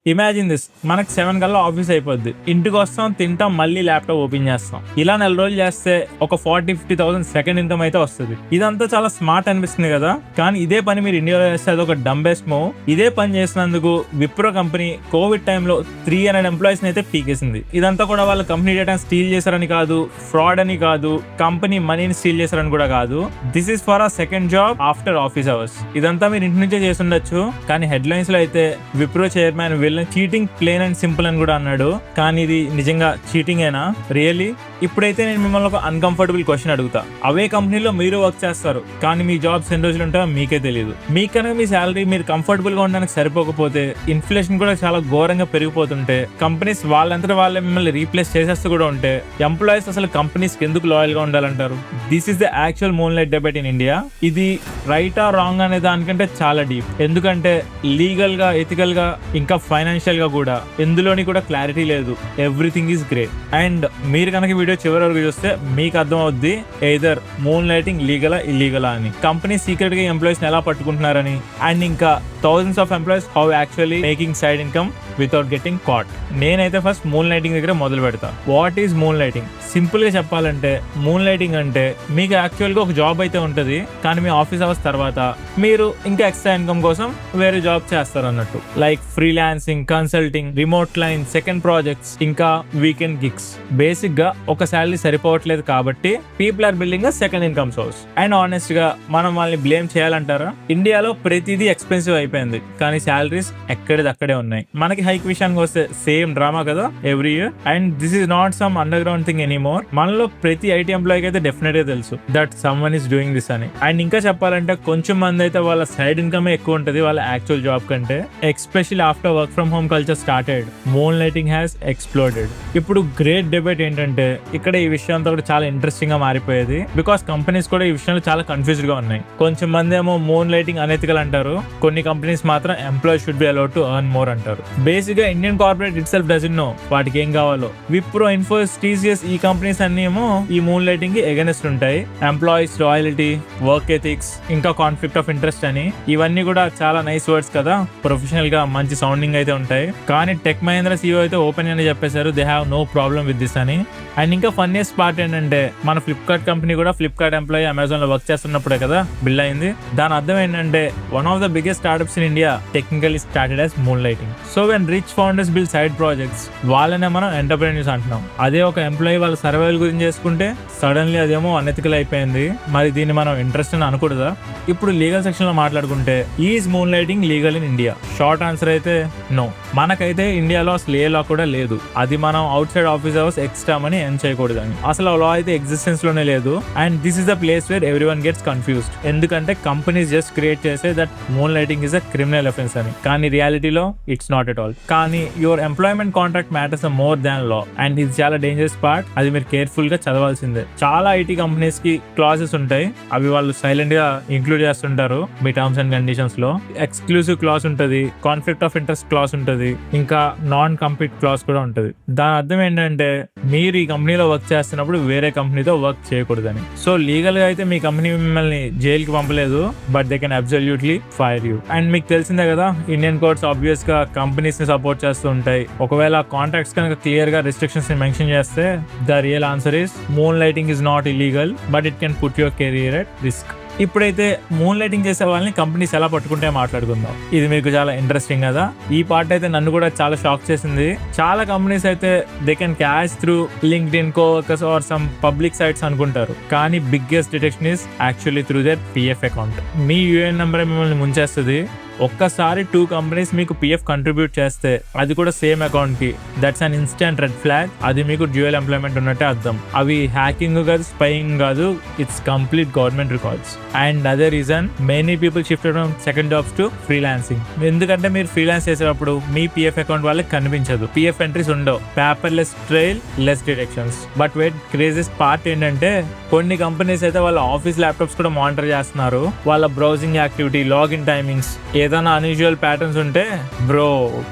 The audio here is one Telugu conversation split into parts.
ఇమాజిన్ దిస్, మనకు 7 కల్లా ఆఫీస్ అయిపోద్ది, ఇంటికి వస్తాం, తింటాం, మళ్ళీ ల్యాప్టాప్ ఓపెన్ చేస్తాం. ఇలా నెల రోజులు చేస్తే ఒక 40-50,000 సెకండ్ ఇన్కమ్ అయితే వస్తుంది. ఇదంతా చాలా స్మార్ట్ అనిపిస్తుంది కదా, కానీ ఇదే పని మీరు ఇండియాలో చేస్తే అది ఒక డంబెస్ట్ మూవ్. ఇదే పని చేసినందుకు విప్రో కంపెనీ కోవిడ్ టైంలో 300 ఎంప్లాయీస్ అయితే పీకేసింది. ఇదంతా కూడా వాళ్ళ కంపెనీ డేటా స్టీల్ చేశారని కాదు, ఫ్రాడ్ అని కాదు, కంపెనీ మనీని స్టీల్ చేశారని కూడా కాదు. This is for a second job after office hours. ఇదంతా మీరు ఇంటి నుంచే చేసి ఉండొచ్చు, కానీ హెడ్లైన్స్ లో అయితే Wipro chairman cheating plain and simple అని కూడా అన్నాడు. కానీ ఇది నిజంగా చీటింగ్ ఏనా రియల్లీ? ఇప్పుడైతే నేను మిమ్మల్ని ఒక అన్కంఫర్టబుల్ క్వశ్చన్ అడుగుతా. అవే కంపెనీలో మీరు వర్క్ చేస్తారు, కానీ మీ జాబ్స్ ఎన్ని రోజులు ఉంటాయో మీకే తెలియదు. మీకు కనుక మీ శాలరీ మీరు కంఫర్టబుల్ గా ఉండడానికి సరిపోకపోతే, ఇన్ఫ్లేషన్ కూడా చాలా ఘోరంగా పెరిగిపోతుంటే, కంపెనీస్ వాళ్ళంతటా వాళ్ళే మిమ్మల్ని రీప్లేస్ చేసేస్తూ కూడా ఉంటే, ఎంప్లాయీస్ అసలు కంపెనీస్ కి ఎందుకు లాయల్ గా ఉండాలంటారు? This is the actual moonlight debate in India. ఇది రైట్ ఆర్ రాంగ్ అనే దానికంటే చాలా డీప్. ఎందుకంటే లీగల్ గా, ఎథికల్ గా, ఇంకా ఫైనాన్షియల్ గా కూడా ఎందులోని కూడా క్లారిటీ లేదు. Everything is grey. అండ్ మీరు కనుక వీడియో చివరి వరకు చూస్తే మీకు అర్థం అవుద్ది ఎయిదర్ మూన్ లైటింగ్ లీగలా ఇల్లీగలా అని, కంపెనీ సీక్రెట్ గా ఎంప్లాయీస్ ఎలా పట్టుకుంటున్నారని, అండ్ ఇంకా thousands of employees how actually making side income without getting caught. నేనైతే ఫస్ట్ మూన్ లైటింగ్ దగ్గర మొదలు పెడతా. What is moonlighting? Simple గా చెప్పాలంటే, మూన్ లైటింగ్ అంటే మీకు యాక్చువల్ గా ఒక జాబ్ అయితే ఉంటుంది, కానీ మీ ఆఫీస్ అవర్స్ తర్వాత మీరు ఇంకా ఎక్స్ట్రా ఇన్కమ్ కోసం వేరే జాబ్ చేస్తారు అన్నట్టు. Like freelancing, consulting, remote client, second projects, ఇంకా వీకెండ్ గిగ్స్. బేసిక్ గా ఒక శాలరీ సరిపోవట్లేదు కాబట్టి people are building a second income source. And honest గా మనం వాళ్ళని బ్లేమ్ చేయాలంటారా? ఇండియాలో ప్రతిదీ ఎక్స్పెన్సివ్ అయిపోయింది, కానీ శాలరీస్ ఎక్కడిది అక్కడే ఉన్నాయి. మనకి హైక్ విషయానికి వస్తే సేమ్ డ్రామా కదా every year. And this is not some under ground thing anymore. మనలో ప్రతి ఐటీ ఎంప్లాయీకి అయితే డెఫినెట్ గా తెలుసు that someone is doing this అని. అండ్ ఇంకా చెప్పాలంటే కొంచెం మంది అయితే వాళ్ళ సైడ్ ఇన్కమ్ ఎక్కువ ఉంటుంది వాళ్ళ యాక్చువల్ జాబ్ కంటే. Especially after work from home culture started, moon lighting has exploded. ఇప్పుడు గ్రేట్ డిబేట్ ఏంటంటే, ఇక్కడ ఈ విషయం అంతా కూడా చాలా ఇంట్రెస్టింగ్ గా మారిపోయేది. బికాస్ కంపెనీస్ కూడా ఈ విషయంలో చాలా కన్ఫ్యూజ్డ్ గా ఉన్నాయి. కొంచెం మంది ఏమో మూన్ లైటింగ్ అనెథికల్ అంటారు, కొన్ని కంపెనీస్ మాత్రం employee should be allowed to earn more అంటారు. బేసిక్ గా Indian corporate it self doesn't know వాటికి ఏం కావాలో. విప్రో, ఇన్ఫోసిస్, టీసీఎస్ ఈ కంపెనీస్ అన్ని ఏమో ఈ మూన్ లైటింగ్ కి ఎగనెస్ట్ ఉంటాయి. ఎంప్లాయీస్ లాయల్టీ, వర్క్ ఎథిక్స్, ఇంకా కాన్ఫ్లిక్ట్ ఆఫ్ ఇంట్రెస్ట్ అని, ఇవన్నీ కూడా చాలా నైస్ వర్డ్స్ కదా, ప్రొఫెషనల్ గా మంచి సౌండింగ్ అయితే ఉంటాయి. కానీ టెక్ మహేంద్ర సీఈఓ అయితే ఓపెన్ గానే చెప్పేశారు they have no problem with this అని. అండ్ ఇంకా ఫన్నీయెస్ట్ పార్ట్ ఏంటంటే, మన ఫ్లిప్కార్ట్ కంపెనీ కూడా ఫ్లిప్కార్ట్ ఎంప్లాయీ అమెజాన్ లో వర్క్ చేస్తున్నప్పుడే కదా బిల్డ్ అయింది. దాని అర్థం ఏంటంటే, one of the biggest startups in India technically started as moonlighting. So when rich founders build side projects, వాళ్ళనే మనం ఎంటర్ప్రెన్యూర్స్ అంటున్నాం. అదే ఒక ఎంప్లాయీ వాళ్ళ సర్వైవల్ గురించి చేసుకుంటే సడన్లీ అదేమో అనెథికల్ అయిపోయింది. మరి దీన్ని మనం ఇంట్రెస్ట్ అని అనకూడదా? ఇప్పుడు లీగల్ సెక్షన్ లో మాట్లాడుకుంటే, is moon lighting legal in India? Short answer అయితే నో. మనకైతే ఇండియాలో అసలు ఏ లా కూడా లేదు అది మనం out side office hours extra money earn చేయకూడదని. అసలు లా అయితే ఎగ్జిస్టెన్స్ లోనే లేదు. And this is the place where everyone gets confused. ఎందుకంటే కంపెనీస్ జస్ట్ క్రియేట్ చేసే that moon lighting is a criminal offence అని, కానీ రియాలిటీలో ఇట్స్ నాట్ ఎట్ ఆల్. కానీ your employment contract matters more than law, and ఇది చాలా డేంజరస్ పార్ట్. అది మీరు కేర్ఫుల్ గా చదవాల్సిందే. చాలా ఐటీ కంపెనీస్ కి క్లాజెస్ ఉంటాయి, అవి వాళ్ళు సైలెంట్ గా ఇంక్లూడ్ చేస్తుంటారు మీ టర్మ్స్ అండ్ కండిషన్స్ లో. ఎక్స్క్లూసివ్ క్లాస్ ఉంటది, కాన్ఫ్లిక్ట్ ఆఫ్ ఇంట్రెస్ట్ క్లాస్ ఉంటది, ఇంకా నాన్ కంపీట్ క్లాస్ కూడా ఉంటది. దాని అర్థం ఏంటంటే, మీరు ఈ కంపెనీలో వర్క్ చేస్తున్నప్పుడు వేరే కంపెనీతో వర్క్ చేయకూడదని. సో లీగల్ గా అయితే మీ కంపెనీ మిమ్మల్ని జైలు కి పంపలేదు, but they can absolutely fire you. And మీకు తెలిసిందే కదా, ఇండియన్ కోర్ట్స్ ఆబ్వియస్ గా కంపెనీస్ ని సపోర్ట్ చేస్తూ ఉంటాయి. ఒకవేళ కాంట్రాక్ట్స్ కనుక క్లియర్ గా రిస్ట్రిక్షన్స్ ని మెన్షన్ చేస్తే, the real answer is moon lighting is not illegal, but it can put your career at risk. ఇప్పుడైతే మూన్ లైటింగ్ చేసే వాళ్ళని కంపెనీస్ ఎలా పట్టుకుంటే మాట్లాడుకుందాం. ఇది మీకు చాలా ఇంట్రెస్టింగ్ కదా. ఈ పార్ట్ అయితే నన్ను కూడా చాలా షాక్ చేసింది. చాలా కంపెనీస్ అయితే they can catch through LinkedIn, coworkers or some public sites అనుకుంటారు, కానీ biggest detection is actually through their PF account. మీ యూఏఎన్ నెంబర్ మిమ్మల్ని ముంచేస్తుంది. ఒక్కసారి 2 కంపెనీస్ మీకు పిఎఫ్ కంట్రిబ్యూట్ చేస్తే, అది కూడా సేమ్ అకౌంట్ కి, that's an instant red flag. అది మీకు డ్యూయల్ ఎంప్లాయ్మెంట్ ఉన్నట్టే అర్థం. అవి హ్యాకింగ్ కాదు, స్పైయింగ్ కాదు, it's complete government records. And అదే reason many people shifted from second jobs to freelancing. ఎందుకంటే మీరు ఫ్రీలాన్స్ చేసేటప్పుడు మీ పిఎఫ్ అకౌంట్ వాళ్ళకి కనిపించదు, పిఎఫ్ ఎంట్రీస్ ఉండవు, paperless trail, less deductions. But wait, craziest part ఏంటంటే, కొన్ని కంపెనీస్ అయితే వాళ్ళ ఆఫీస్ ల్యాప్టాప్స్ కూడా మానిటర్ చేస్తున్నారు. వాళ్ళ బ్రౌజింగ్ యాక్టివిటీ, లాగిన్ టైమింగ్స్, ఏదైనా అన్యూజువల్ ప్యాటర్న్స్ ఉంటే బ్రో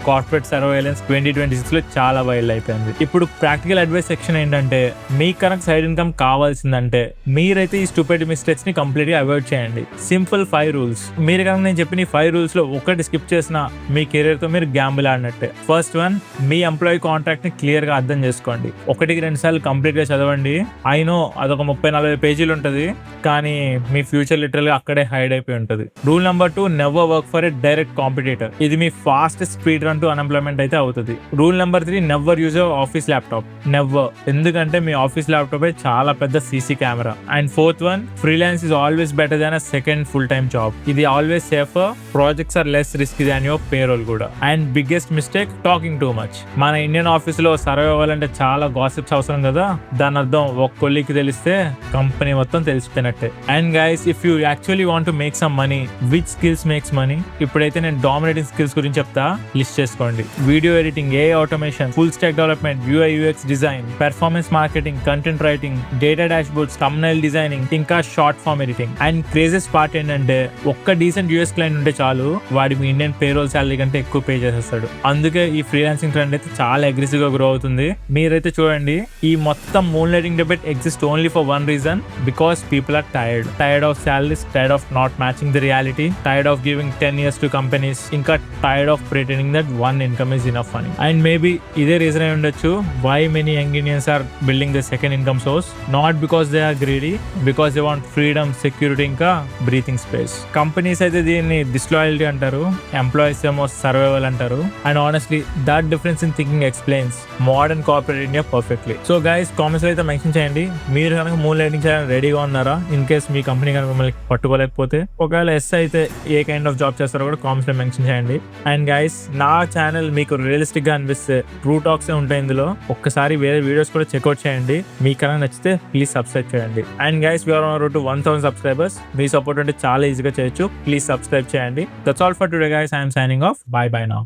కార్పొరేట్ సర్వేలెన్స్ 2026 లో చాలా వైల్డ్ అయిపోయింది. ఇప్పుడు ప్రాక్టికల్ అడ్వైస్ సెక్షన్ ఏంటంటే, మీకు కనుక సైడ్ ఇన్కమ్ కావాల్సిందంటే మీరైతే ఈ స్టూపిడ్ మిస్టేక్స్ ని కంప్లీట్ గా అవాయిడ్ చేయండి. Simple 5 rules. మీరు కనుక నేను చెప్పిన 5 రూల్స్ లో ఒకటి స్కిప్ చేసిన మీ కెరీర్ తో మీరు గ్యాంబుల్ ఆడినట్టే. ఫస్ట్ వన్, మీ ఎంప్లాయీ కాంట్రాక్ట్ ని క్లియర్ గా అర్థం చేసుకోండి. 1-2 సార్లు కంప్లీట్ గా చదవండి. ఐ నో అదొక 30-40 పేజీలు ఉంటది, కానీ మీ ఫ్యూచర్ లిటరల్ గా అక్కడే హైడ్ అయిపోయి ఉంటది. Rule number 2, never work for a direct competitor. ఇది మీ fastest speed run to unemployment అయితే అవుతుంది. Rule number 3, never use your office laptop. Never. ఎందుకంటే మీ ఆఫీస్ ల్యాప్టాప్ చాలా పెద్ద CC camera. And fourth one, freelance is always better than a second full time job. ఇది always safer. Projects are less risky than your payroll కూడా. And biggest mistake, talking too much. మన ఇండియన్ ఆఫీస్ లో సర్వే అవ్వాలంటే చాలా గాసిప్స్ అవసరం కదా. దాని అర్థం ఒక కొలీకి తెలిస్తే కంపెనీ మొత్తం తెలిసిపోయినట్టే. And guys, if you actually want to make some money, which skills makes money? ఇప్పుడైతే నేను డామినేటింగ్ స్కిల్స్ గురించి చెప్తా, లిస్ట్ చేసుకోండి. Video editing, AI automation, full stack development, UI UX design, performance marketing, content writing, data dash boards, thumbnail designing, ఇంకా short form editing. And crazies part ఏంటంటే, ఒక్క డీసెంట్ US క్లయింట్ ఉంటే చాలు, వాడి మీ ఇండియన్ పేరోల్ శాలరీ కంటే ఎక్కువ పే చేసేస్తాడు. అందుకే ఈ ఫ్రీలాన్సింగ్ ట్రెండ్ అయితే చాలా అగ్రెసివ్ గా గ్రో అవుతుంది. మీరైతే చూడండి, ఈ మొత్తం moon lighting debate exist only for one reason, because people are tired of salaries, tired of not matching the reality, tired of giving 10 years to companies, ఇంకా tired of pretending that one income is enough అని. అండ్ మేబీ ఇదే రీజన్ అయి ఉండొచ్చు why many young Indians are building the second income source. Not because they are greedy, because they want freedom, security, ఇంకా బ్రీతింగ్ స్పేస్. కంపెనీస్ అయితే దీన్ని డిస్లాయల్టీ అంటారు, ఎంప్లాయీస్ ఏమో సర్వైవల్ అంటారు. And honestly that difference in thinking explains modern corporate India perfectly. So guys, comments అయితే మెన్షన్ చేయండి, మీరు కనుక మూన్ లైటింగ్ చేయాలని రెడీగా ఉన్నారా? ఇన్ కేస్ మీ కంపెనీ కనుక మిమ్మల్ని పట్టుకోలేకపోతే, ఒకవేళ ఎస్ అయితే ఏ కైండ్ ఆఫ్ జాబ్ చేస్తారో కూడా కామెంట్స్ లో మెన్షన్ చేయండి. అండ్ గైస్, నా ఛానల్ మీకు రియలిస్టిక్ గా అనిపిస్తే ట్రూ టాక్స్ ఉంటాయి ఇందులో, ఒక్కసారి వేరే వీడియోస్ కూడా చెక్అవుట్ చేయండి. మీకు కనుక నచ్చితే ప్లీజ్ సబ్స్క్రైబ్ చేయండి. And guys, we're on road to 1000 subscribers. మీ సపోర్ట్ అంటే చాలా ఈజీగా చేయొచ్చు. ప్లీజ్ సబ్స్క్రైబ్ చేయండి. That's all for today guys. I'm signing off. Bye bye now.